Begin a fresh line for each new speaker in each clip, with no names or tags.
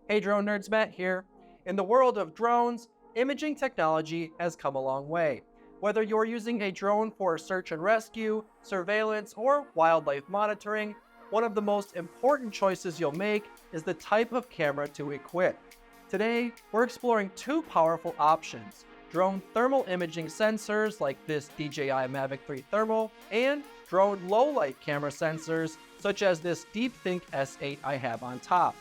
Hey drone nerds, Matt here. In the world of drones, imaging technology has come a long way. Whether you're using a drone for search and rescue, surveillance, or wildlife monitoring, one of the most important choices you'll make is the type of camera to equip. Today, we're exploring two powerful options: drone thermal imaging sensors like this DJI Mavic 3 Thermal, and drone low-light camera sensors such as this DeepThink S8 I have on top.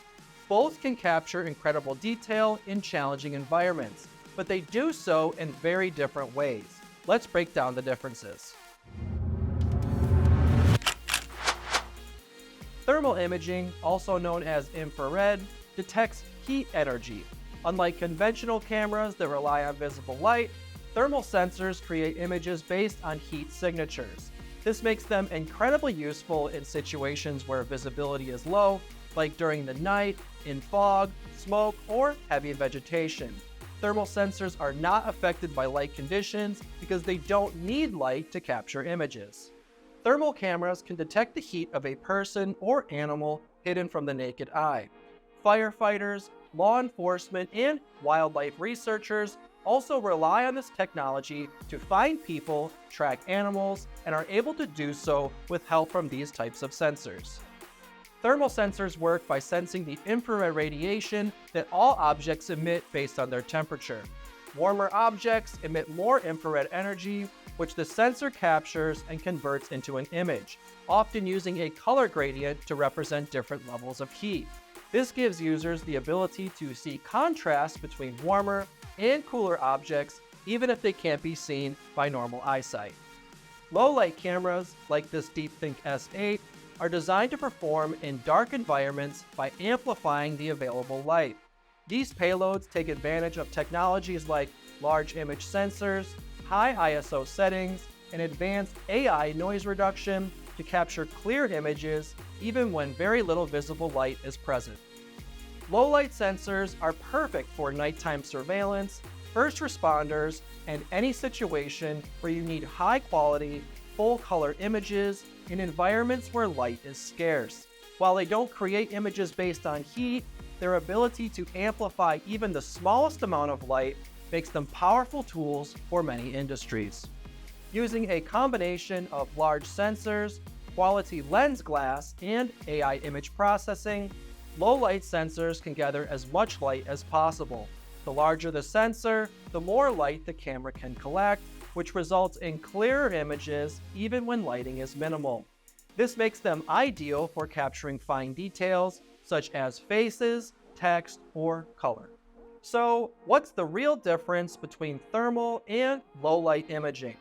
Both can capture incredible detail in challenging environments, but they do so in very different ways. Let's break down the differences. Thermal imaging, also known as infrared, detects heat energy. Unlike conventional cameras that rely on visible light, thermal sensors create images based on heat signatures. This makes them incredibly useful in situations where visibility is low, like during the night, in fog, smoke, or heavy vegetation. Thermal sensors are not affected by light conditions because they don't need light to capture images. Thermal cameras can detect the heat of a person or animal hidden from the naked eye. Firefighters, law enforcement, and wildlife researchers also rely on this technology to find people, track animals, and are able to do so with help from these types of sensors. Thermal sensors work by sensing the infrared radiation that all objects emit based on their temperature. Warmer objects emit more infrared energy, which the sensor captures and converts into an image, often using a color gradient to represent different levels of heat. This gives users the ability to see contrast between warmer and cooler objects, even if they can't be seen by normal eyesight. Low-light cameras, like this DeepThink S8, are designed to perform in dark environments by amplifying the available light. These payloads take advantage of technologies like large image sensors, high ISO settings, and advanced AI noise reduction to capture clear images even when very little visible light is present. Low-light sensors are perfect for nighttime surveillance, first responders, and any situation where you need high-quality, full-color images in environments where light is scarce. While they don't create images based on heat, their ability to amplify even the smallest amount of light makes them powerful tools for many industries. Using a combination of large sensors, quality lens glass, and AI image processing, low-light sensors can gather as much light as possible. The larger the sensor, the more light the camera can collect, which results in clearer images even when lighting is minimal. This makes them ideal for capturing fine details such as faces, text, or color. So, what's the real difference between thermal and low-light imaging?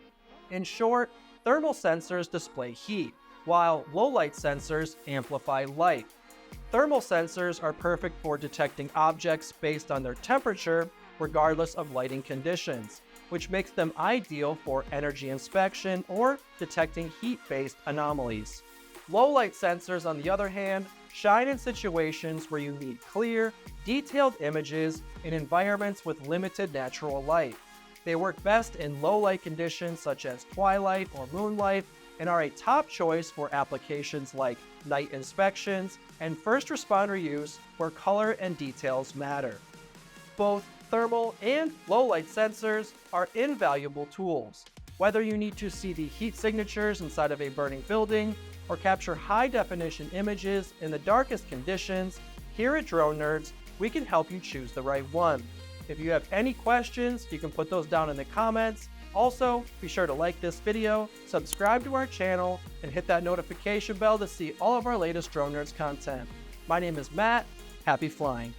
In short, thermal sensors display heat, while low-light sensors amplify light. Thermal sensors are perfect for detecting objects based on their temperature, regardless of lighting conditions, which makes them ideal for energy inspection or detecting heat-based anomalies. Low-light sensors, on the other hand, shine in situations where you need clear, detailed images in environments with limited natural light. They work best in low-light conditions such as twilight or moonlight, and are a top choice for applications like night inspections and first responder use where color and details matter. Both thermal and low-light sensors are invaluable tools. Whether you need to see the heat signatures inside of a burning building or capture high-definition images in the darkest conditions, here at Drone Nerds, we can help you choose the right one. If you have any questions, you can put those down in the comments. Also, be sure to like this video, subscribe to our channel, and hit that notification bell to see all of our latest Drone Nerds content. My name is Matt. Happy flying.